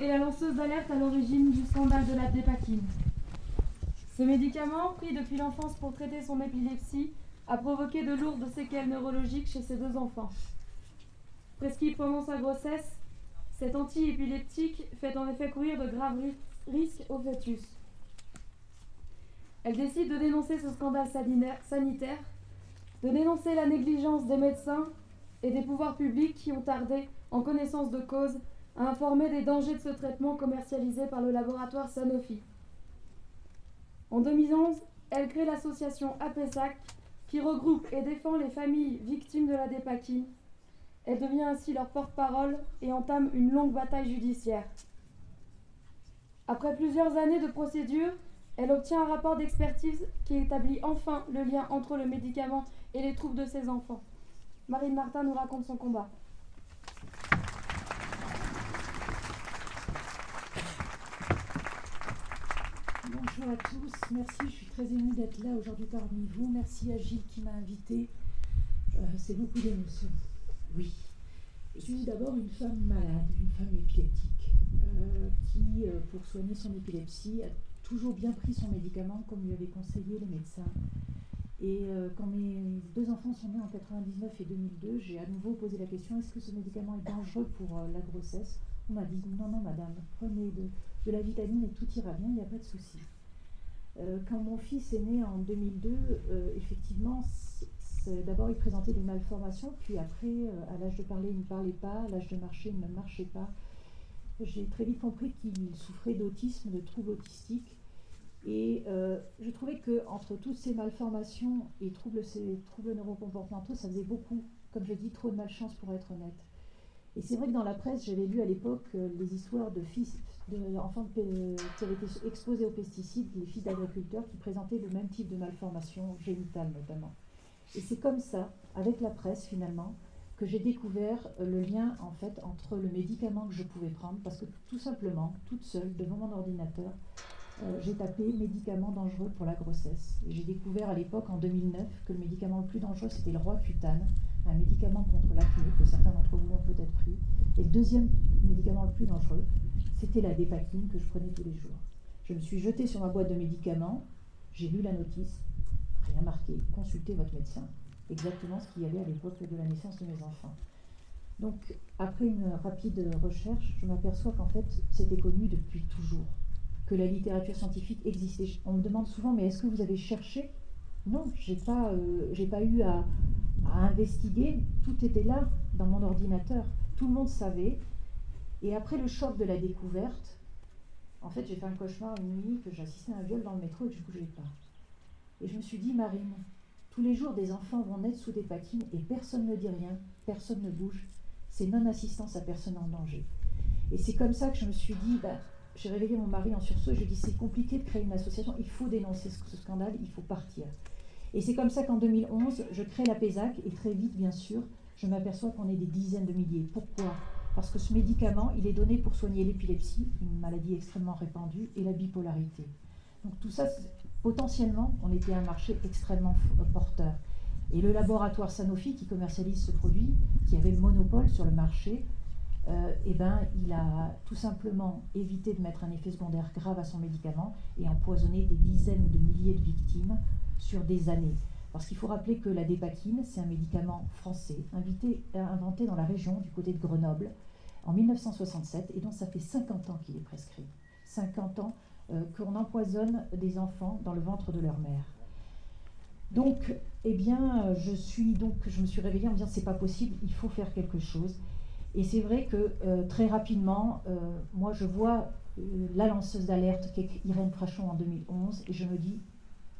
est la lanceuse d'alerte à l'origine du scandale de la dépakine. Ce médicament, pris depuis l'enfance pour traiter son épilepsie, a provoqué de lourdes séquelles neurologiques chez ses 2 enfants. Prescrit pendant sa grossesse, cet anti-épileptique fait en effet courir de graves risques au fœtus. Elle décide de dénoncer ce scandale sanitaire, de dénoncer la négligence des médecins et des pouvoirs publics qui ont tardé, en connaissance de cause, à informer des dangers de ce traitement commercialisé par le laboratoire Sanofi. En 2011, elle crée l'association APESAC, qui regroupe et défend les familles victimes de la dépakine. Elle devient ainsi leur porte-parole et entame une longue bataille judiciaire. Après plusieurs années de procédure, elle obtient un rapport d'expertise qui établit enfin le lien entre le médicament et les troubles de ses enfants. Marine Martin nous raconte son combat. Bonjour à tous, merci, je suis très émue d'être là aujourd'hui parmi vous. Merci à Gilles qui m'a invitée. C'est beaucoup d'émotions. Oui. Je suis d'abord une femme malade, une femme épileptique, qui, pour soigner son épilepsie, a toujours bien pris son médicament comme lui avaient conseillé les médecins. Et quand mes 2 enfants sont nés en 99 et 2002, j'ai à nouveau posé la question, est-ce que ce médicament est dangereux pour la grossesse? On m'a dit, non, non madame, prenez de la vitamine et tout ira bien, il n'y a pas de souci. Quand mon fils est né en 2002, effectivement, d'abord il présentait des malformations, puis après, à l'âge de parler, il ne parlait pas, à l'âge de marcher, il ne marchait pas. J'ai très vite compris qu'il souffrait d'autisme, de troubles autistiques. Et je trouvais qu'entre toutes ces malformations et ces troubles neurocomportementaux, ça faisait beaucoup, comme je dis, trop de malchance pour être honnête. Et c'est vrai que dans la presse, j'avais lu à l'époque les histoires d'enfants qui avaient été exposés aux pesticides, les filles d'agriculteurs qui présentaient le même type de malformation génitale notamment. Et c'est comme ça, avec la presse finalement, que j'ai découvert le lien en fait entre le médicament que je pouvais prendre, parce que tout simplement, toute seule, devant mon ordinateur, j'ai tapé médicament dangereux pour la grossesse. Et j'ai découvert à l'époque, en 2009, que le médicament le plus dangereux, c'était le Roaccutane, un médicament contre l'acné que certains d'entre vous ont peut-être pris. Et le deuxième médicament le plus dangereux, c'était la dépakine que je prenais tous les jours. Je me suis jetée sur ma boîte de médicaments, j'ai lu la notice, rien marqué, consultez votre médecin. Exactement ce qu'il y avait à l'époque de la naissance de mes enfants. Donc, après une rapide recherche, je m'aperçois qu'en fait, c'était connu depuis toujours, que la littérature scientifique existait. On me demande souvent, mais est-ce que vous avez cherché? Non, j'ai pas eu à investiguer, tout était là, dans mon ordinateur. Tout le monde savait. Et après le choc de la découverte, en fait, j'ai fait un cauchemar une nuit, que j'assistais à un viol dans le métro et que je ne bougeais pas. Et je me suis dit, Marine, tous les jours, des enfants vont naître sous dépakine et personne ne dit rien, personne ne bouge. C'est non-assistance à personne en danger. Et c'est comme ça que je me suis dit, j'ai réveillé mon mari en sursaut et je lui ai dit, c'est compliqué de créer une association, il faut dénoncer ce scandale, il faut partir. Et c'est comme ça qu'en 2011, je crée la PESAC et très vite, bien sûr, je m'aperçois qu'on est des dizaines de milliers. Pourquoi? Parce que ce médicament, il est donné pour soigner l'épilepsie, une maladie extrêmement répandue, et la bipolarité. Donc tout ça, potentiellement, on était un marché extrêmement porteur. Et le laboratoire Sanofi, qui commercialise ce produit, qui avait le monopole sur le marché, il a tout simplement évité de mettre un effet secondaire grave à son médicament et empoisonné des dizaines de milliers de victimes sur des années. Parce qu'il faut rappeler que la dépakine, c'est un médicament français, inventé dans la région du côté de Grenoble en 1967, et donc ça fait 50 ans qu'il est prescrit. 50 ans qu'on empoisonne des enfants dans le ventre de leur mère. Donc, je me suis réveillée en me disant, c'est pas possible, il faut faire quelque chose. Et c'est vrai que très rapidement, moi je vois la lanceuse d'alerte qui est Irène Frachon en 2011, et je me dis,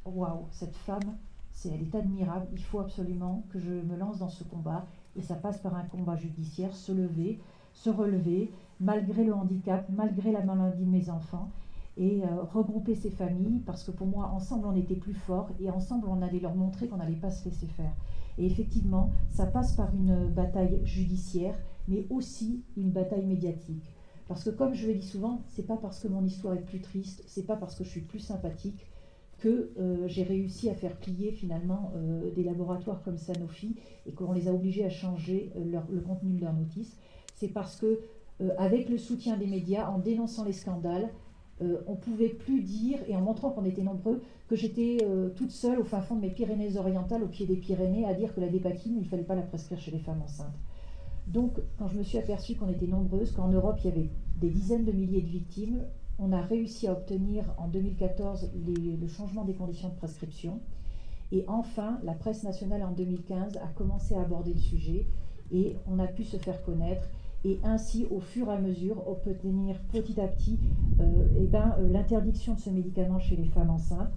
waouh, cette femme, elle est admirable, il faut absolument que je me lance dans ce combat, et ça passe par un combat judiciaire, se lever, se relever, malgré le handicap, malgré la maladie de mes enfants, et regrouper ces familles, parce que pour moi, ensemble, on était plus forts, et ensemble, on allait leur montrer qu'on n'allait pas se laisser faire. Et effectivement, ça passe par une bataille judiciaire, mais aussi une bataille médiatique. Parce que comme je le dis souvent, c'est pas parce que mon histoire est plus triste, c'est pas parce que je suis plus sympathique que j'ai réussi à faire plier finalement des laboratoires comme Sanofi et qu'on les a obligés à changer le contenu de leur notice. C'est parce que avec le soutien des médias, en dénonçant les scandales, on ne pouvait plus dire, et en montrant qu'on était nombreux, que j'étais toute seule au fin fond de mes Pyrénées-Orientales, au pied des Pyrénées, à dire que la dépakine, il ne fallait pas la prescrire chez les femmes enceintes. Donc, quand je me suis aperçue qu'on était nombreuses, qu'en Europe, il y avait des dizaines de milliers de victimes, on a réussi à obtenir en 2014 le changement des conditions de prescription. Et enfin, la presse nationale en 2015 a commencé à aborder le sujet et on a pu se faire connaître. Et ainsi, au fur et à mesure, obtenir petit à petit l'interdiction de ce médicament chez les femmes enceintes.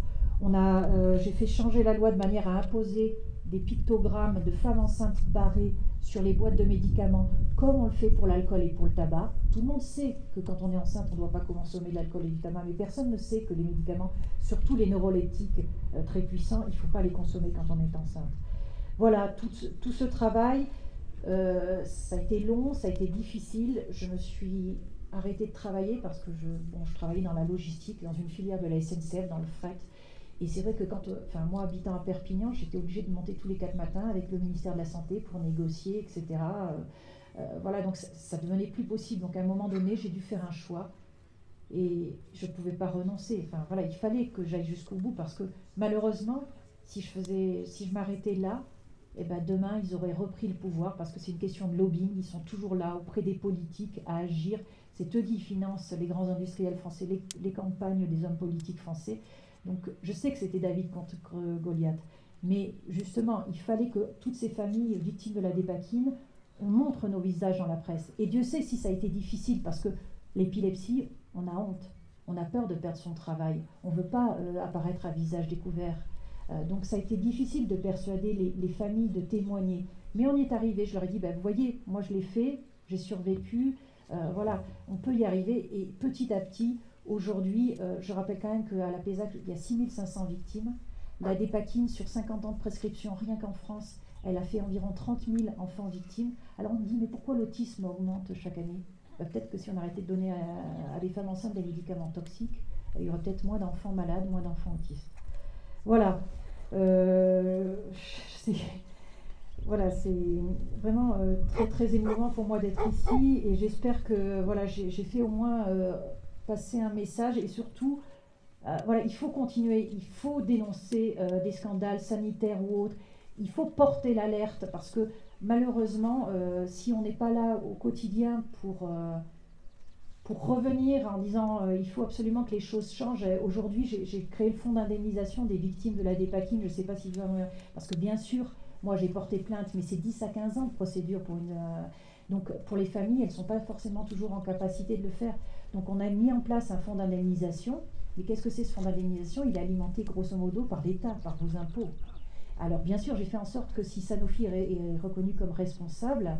J'ai fait changer la loi de manière à imposer des pictogrammes de femmes enceintes barrées sur les boîtes de médicaments, comme on le fait pour l'alcool et pour le tabac. Tout le monde sait que quand on est enceinte, on ne doit pas consommer de l'alcool et du tabac, mais personne ne sait que les médicaments, surtout les neuroleptiques très puissants, il ne faut pas les consommer quand on est enceinte. Voilà, tout ce travail, ça a été long, ça a été difficile. Je me suis arrêtée de travailler parce que je travaillais dans la logistique, dans une filière de la SNCF, dans le fret. Et c'est vrai que moi habitant à Perpignan, j'étais obligée de monter tous les 4 matins avec le ministère de la Santé pour négocier, etc. Voilà, donc ça devenait plus possible. Donc à un moment donné, j'ai dû faire un choix et je ne pouvais pas renoncer. Enfin voilà, il fallait que j'aille jusqu'au bout parce que malheureusement, si je m'arrêtais là, demain ils auraient repris le pouvoir parce que c'est une question de lobbying. Ils sont toujours là auprès des politiques à agir. C'est eux qui financent les grands industriels français, les campagnes des hommes politiques français. Donc je sais que c'était David contre Goliath, mais justement, il fallait que toutes ces familles victimes de la dépakine, on montre nos visages dans la presse. Et Dieu sait si ça a été difficile, parce que l'épilepsie, on a honte, on a peur de perdre son travail, on ne veut pas apparaître à visage découvert. Donc ça a été difficile de persuader les familles de témoigner. Mais on y est arrivé, je leur ai dit, vous voyez, moi je l'ai fait, j'ai survécu, voilà, on peut y arriver, et petit à petit, aujourd'hui, je rappelle quand même qu'à la PESAC, il y a 6500 victimes. La dépakine, sur 50 ans de prescription, rien qu'en France, elle a fait environ 30 000 enfants victimes. Alors on me dit, mais pourquoi l'autisme augmente chaque année ? Peut-être que si on arrêtait de donner à des femmes enceintes des médicaments toxiques, il y aurait peut-être moins d'enfants malades, moins d'enfants autistes. Voilà. Voilà, c'est vraiment très très émouvant pour moi d'être ici et j'espère que voilà, j'ai fait au moins passer un message et surtout voilà, il faut continuer, il faut dénoncer des scandales sanitaires ou autres, il faut porter l'alerte parce que malheureusement si on n'est pas là au quotidien pour revenir en disant il faut absolument que les choses changent. Aujourd'hui j'ai créé le fonds d'indemnisation des victimes de la dépakine, je ne sais pas si parce que bien sûr moi j'ai porté plainte mais c'est 10 à 15 ans de procédure pour donc pour les familles elles ne sont pas forcément toujours en capacité de le faire. Donc on a mis en place un fonds d'indemnisation. Mais qu'est-ce que c'est ce fonds d'indemnisation? Il est alimenté grosso modo par l'État, par vos impôts. Alors bien sûr, j'ai fait en sorte que si Sanofi est reconnu comme responsable,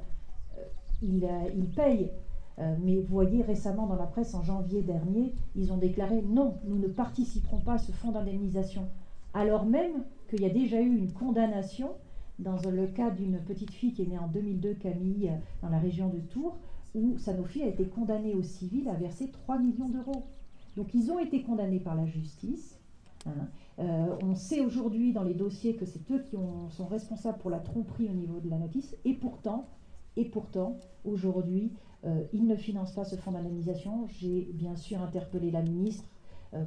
il paye. Mais vous voyez, récemment dans la presse, en janvier dernier, ils ont déclaré non, nous ne participerons pas à ce fonds d'indemnisation. Alors même qu'il y a déjà eu une condamnation dans le cas d'une petite fille qui est née en 2002, Camille, dans la région de Tours, où Sanofi a été condamné au civil à verser 3 millions d'euros. Donc ils ont été condamnés par la justice. On sait aujourd'hui dans les dossiers que c'est eux qui sont responsables pour la tromperie au niveau de la notice. Et pourtant aujourd'hui, ils ne financent pas ce fonds d'indemnisation. J'ai bien sûr interpellé la ministre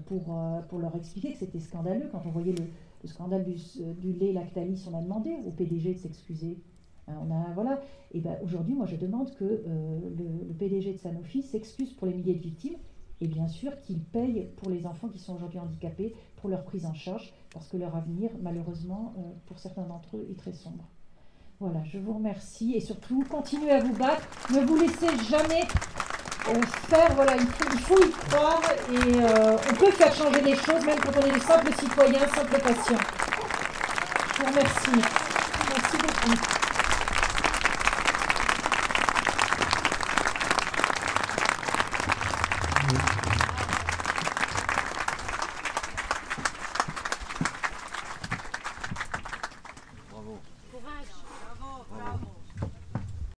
pour leur expliquer que c'était scandaleux. Quand on voyait le scandale du lait Lactalis, on a demandé au PDG de s'excuser. Voilà. Et aujourd'hui, moi je demande que le PDG de Sanofi s'excuse pour les milliers de victimes et bien sûr qu'il paye pour les enfants qui sont aujourd'hui handicapés pour leur prise en charge parce que leur avenir, malheureusement, pour certains d'entre eux, est très sombre. Voilà, je vous remercie et surtout, continuez à vous battre, ne vous laissez jamais faire, voilà, il faut y croire et on peut faire changer les choses même quand on est des simples citoyens, simples patients. Je vous remercie. Merci beaucoup.